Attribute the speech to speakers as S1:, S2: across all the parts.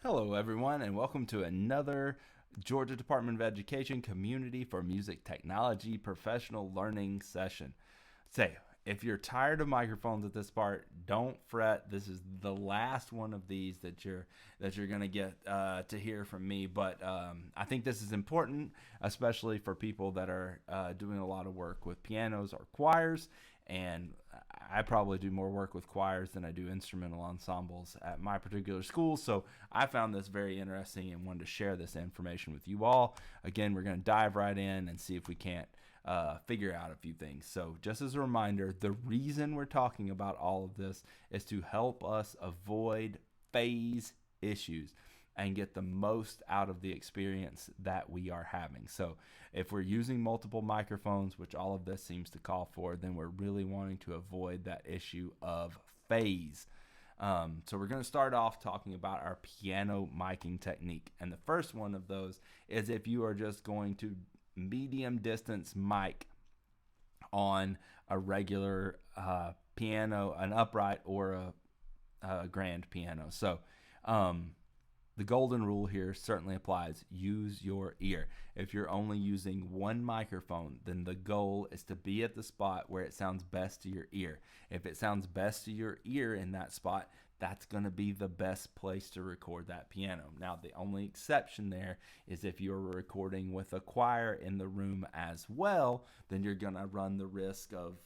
S1: Hello, everyone, and welcome to another Georgia Department of Education Community for Music Technology Professional Learning session. Say, if you're tired of microphones at this part, don't fret. This is the last one of these that you're going to get to hear from me. But I think this is important, especially for people that are doing a lot of work with pianos or choirs. And I probably do more work with choirs than I do instrumental ensembles at my particular school. So I found this very interesting and wanted to share this information with you all. Again, we're going to dive right in and see if we can't figure out a few things. So just as a reminder, the reason we're talking about all of this is to help us avoid phase issues and get the most out of the experience that we are having. So if we're using multiple microphones, which all of this seems to call for, then we're really wanting to avoid that issue of phase. So we're going to start off talking about our piano miking technique. And the first one of those is if you are just going to medium distance mic on a regular piano, an upright or a grand piano. So the golden rule here certainly applies. Use your ear. If you're only using one microphone, then the goal is to be at the spot where it sounds best to your ear. If it sounds best to your ear in that spot, that's going to be the best place to record that piano. Now, the only exception there is if you're recording with a choir in the room as well, then you're going to run the risk of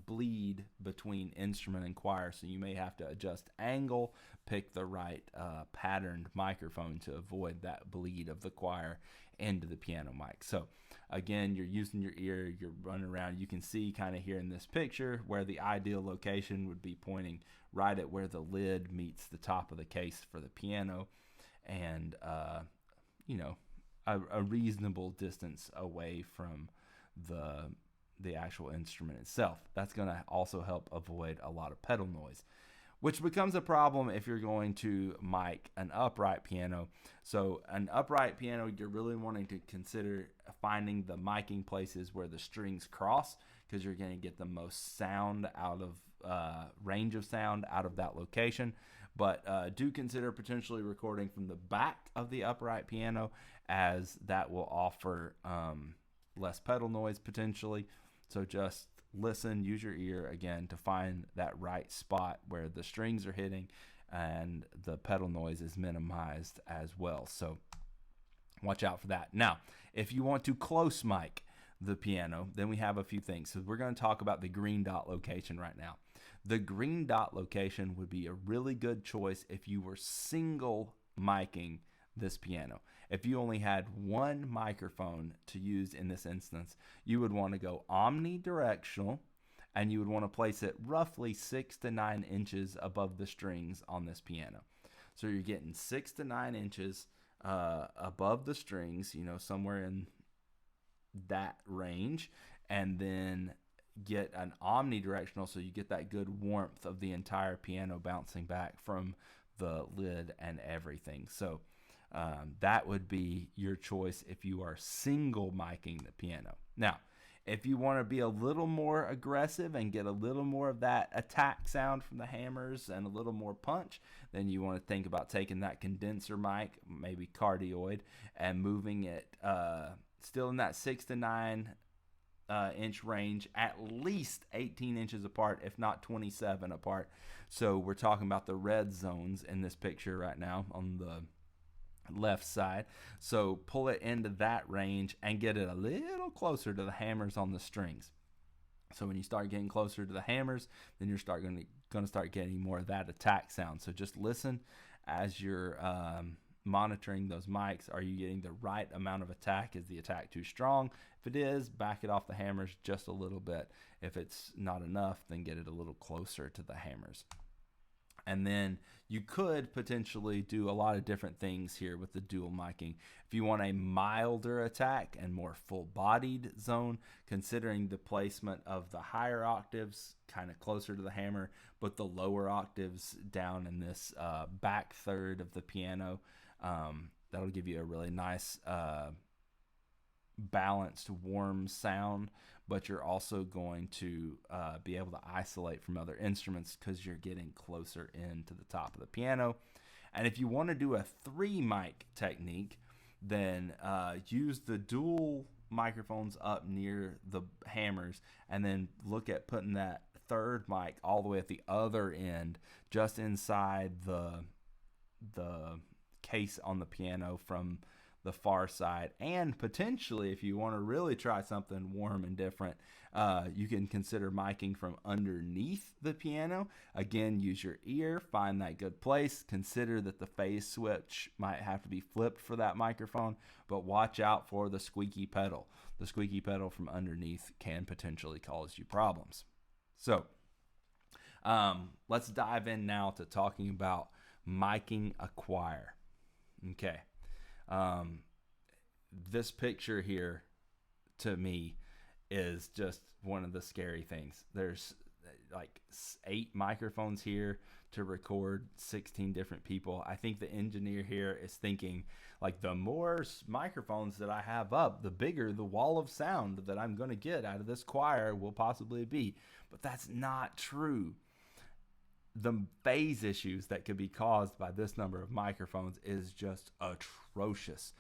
S1: bleed between instrument and choir. So you may have to adjust angle, pick the right patterned microphone to avoid that bleed of the choir into the piano mic. So again, you're using your ear, you're running around. You can see kind of here in this picture where the ideal location would be pointing right at where the lid meets the top of the case for the piano, and a reasonable distance away from the actual instrument itself. That's going to also help avoid a lot of pedal noise, which becomes a problem if you're going to mic an upright piano. So an upright piano, you're really wanting to consider finding the miking places where the strings cross, because you're going to get the most sound out of range of sound out of that location. But do consider potentially recording from the back of the upright piano, as that will offer less pedal noise potentially. So just listen, use your ear again to find that right spot where the strings are hitting and the pedal noise is minimized as well. So watch out for that. Now, if you want to close mic the piano, then we have a few things. So we're going to talk about the green dot location right now. The green dot location would be a really good choice if you were single miking this piano. If you only had one microphone to use in this instance, you would want to go omnidirectional, and you would want to place it roughly 6 to 9 inches above the strings on this piano. So you're getting 6 to 9 inches above the strings, somewhere in that range, and then get an omnidirectional, so you get that good warmth of the entire piano bouncing back from the lid and everything. So that would be your choice if you are single miking the piano. Now, if you want to be a little more aggressive and get a little more of that attack sound from the hammers and a little more punch, then you want to think about taking that condenser mic, maybe cardioid, and moving it still in that 6 to 9 inch range, at least 18 inches apart, if not 27 apart. So we're talking about the red zones in this picture right now on the left side. So pull it into that range and get it a little closer to the hammers on the strings. So when you start getting closer to the hammers, then you're going to start getting more of that attack sound. So just listen as you're monitoring those mics. Are you getting the right amount of attack? Is the attack too strong? If it is, back it off the hammers just a little bit. If it's not enough, then get it a little closer to the hammers. And then you could potentially do a lot of different things here with the dual miking. If you want a milder attack and more full-bodied zone, considering the placement of the higher octaves kind of closer to the hammer, but the lower octaves down in this back third of the piano, that'll give you a really nice balanced, warm sound, but you're also going to be able to isolate from other instruments because you're getting closer into the top of the piano. And if you want to do a 3 mic technique, then use the dual microphones up near the hammers, and then look at putting that third mic all the way at the other end, just inside the case on the piano from the far side. And potentially, if you want to really try something warm and different, you can consider miking from underneath the piano. Again, use your ear, find that good place. Consider that the phase switch might have to be flipped for that microphone, but watch out for the squeaky pedal. The squeaky pedal from underneath can potentially cause you problems. So let's dive in now to talking about miking a choir. Okay. This picture here, to me, is just one of the scary things. There's like 8 microphones here to record 16 different people. I think the engineer here is thinking, like, the more microphones that I have up, the bigger the wall of sound that I'm going to get out of this choir will possibly be. But that's not true. The phase issues that could be caused by this number of microphones is just atrocious.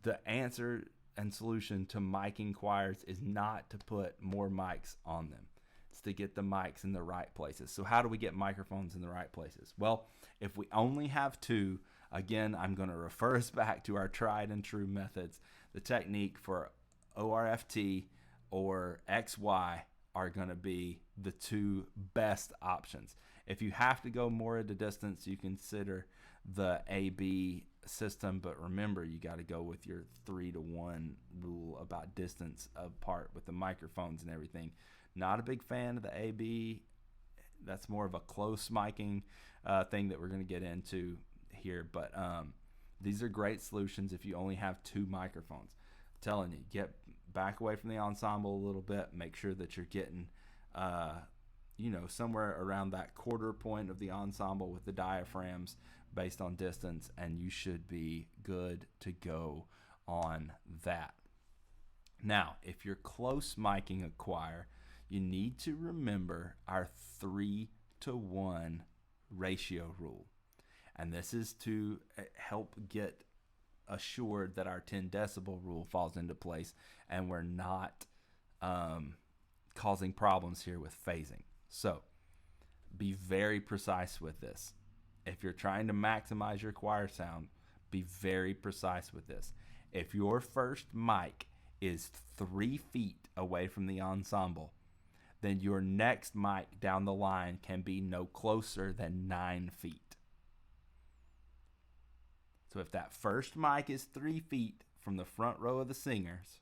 S1: The answer and solution to miking choirs is not to put more mics on them. It's to get the mics in the right places. So how do we get microphones in the right places? Well, if we only have 2, again, I'm going to refer us back to our tried and true methods. The technique for ORFT or XY are going to be the 2 best options. If you have to go more at a distance, you consider the AB system, but remember, you got to go with your 3-to-1 rule about distance apart with the microphones and everything. Not a big fan of the AB. That's more of a close miking thing that we're going to get into here, but these are great solutions if you only have 2 microphones. I'm telling you, get back away from the ensemble a little bit. Make sure that you're getting somewhere around that quarter point of the ensemble with the diaphragms based on distance, and you should be good to go on that. Now, if you're close miking a choir, you need to remember our 3-to-1 ratio rule. And this is to help get assured that our 10 decibel rule falls into place and we're not causing problems here with phasing. So be very precise with this. If you're trying to maximize your choir sound, be very precise with this. If your first mic is 3 feet away from the ensemble, then your next mic down the line can be no closer than 9 feet. So if that first mic is 3 feet from the front row of the singers,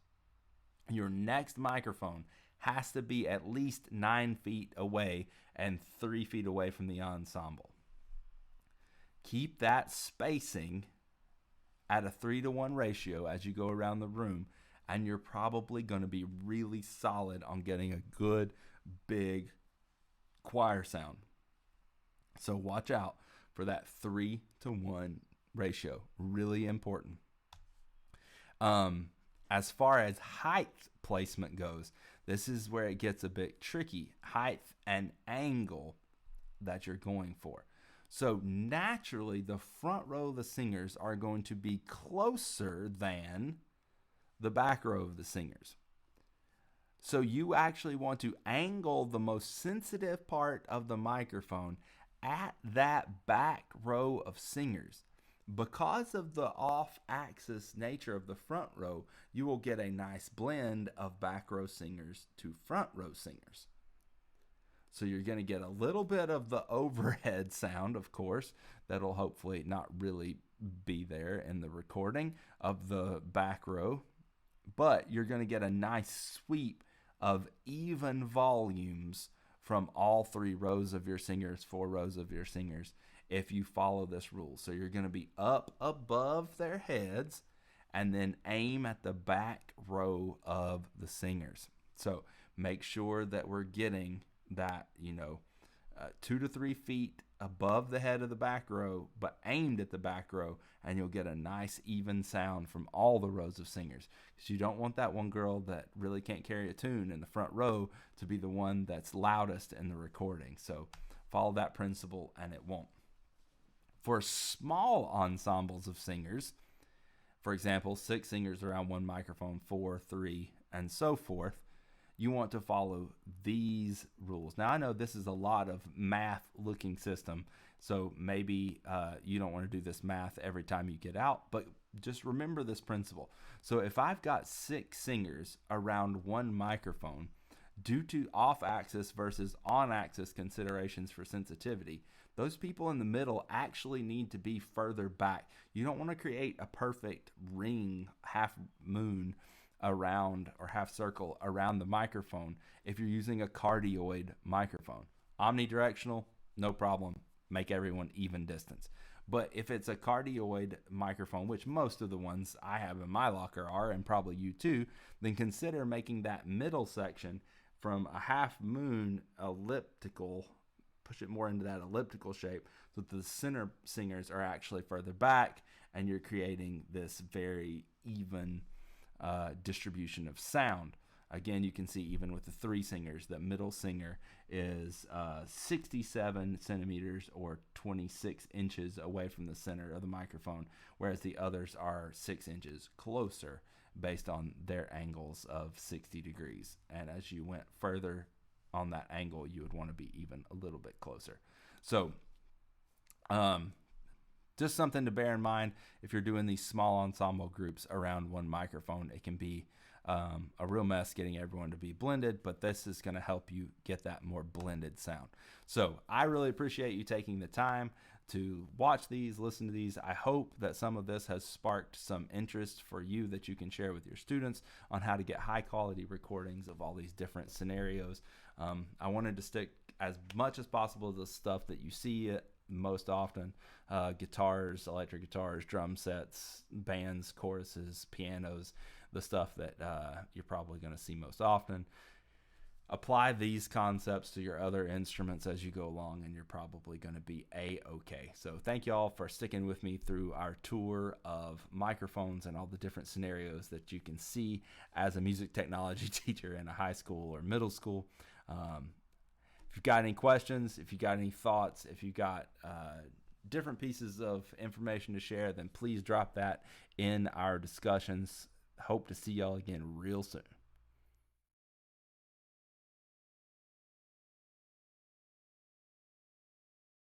S1: your next microphone has to be at least 9 feet away and 3 feet away from the ensemble. Keep that spacing at a 3-to-1 ratio as you go around the room, and you're probably going to be really solid on getting a good, big choir sound. So watch out for that 3-to-1 ratio. Really important. As far as height placement goes, this is where it gets a bit tricky. Height and angle that you're going for. So naturally, the front row of the singers are going to be closer than the back row of the singers. So you actually want to angle the most sensitive part of the microphone at that back row of singers. Because of the off-axis nature of the front row, you will get a nice blend of back row singers to front row singers. So you're going to get a little bit of the overhead sound, of course, that'll hopefully not really be there in the recording of the back row, but you're going to get a nice sweep of even volumes from all 3 rows of your singers, 4 rows of your singers, if you follow this rule. So you're going to be up above their heads and then aim at the back row of the singers. So make sure that we're getting that, 2 to 3 feet above the head of the back row, but aimed at the back row, and you'll get a nice even sound from all the rows of singers. Because you don't want that one girl that really can't carry a tune in the front row to be the one that's loudest in the recording. So follow that principle and it won't. For small ensembles of singers, for example, 6 singers around one microphone, 4, 3, and so forth, you want to follow these rules. Now, I know this is a lot of math looking system, so maybe you don't want to do this math every time you get out, but just remember this principle. So if I've got 6 singers around one microphone, due to off-axis versus on-axis considerations for sensitivity, those people in the middle actually need to be further back. You don't want to create a perfect ring, half moon around, or half circle around the microphone if you're using a cardioid microphone. Omnidirectional, no problem. Make everyone even distance. But if it's a cardioid microphone, which most of the ones I have in my locker are, and probably you too, then consider making that middle section from a half moon elliptical, push it more into that elliptical shape, so that the center singers are actually further back, and you're creating this very even distribution of sound. Again, you can see even with the 3 singers, the middle singer is 67 centimeters or 26 inches away from the center of the microphone, whereas the others are 6 inches closer based on their angles of 60 degrees. And as you went further on that angle, you would want to be even a little bit closer. So just something to bear in mind if you're doing these small ensemble groups around one microphone. It can be a real mess getting everyone to be blended, but this is going to help you get that more blended sound. So I really appreciate you taking the time to watch these, listen to these. I hope that some of this has sparked some interest for you that you can share with your students on how to get high quality recordings of all these different scenarios. I wanted to stick as much as possible to the stuff that you see most often: guitars, electric guitars, drum sets, bands, choruses, pianos, the stuff that you're probably going to see most often. Apply these concepts to your other instruments as you go along, and you're probably going to be A-okay. So thank you all for sticking with me through our tour of microphones and all the different scenarios that you can see as a music technology teacher in a high school or middle school. If you've got any questions, if you've got any thoughts, if you've got different pieces of information to share, then please drop that in our discussions. Hope to see y'all again real soon.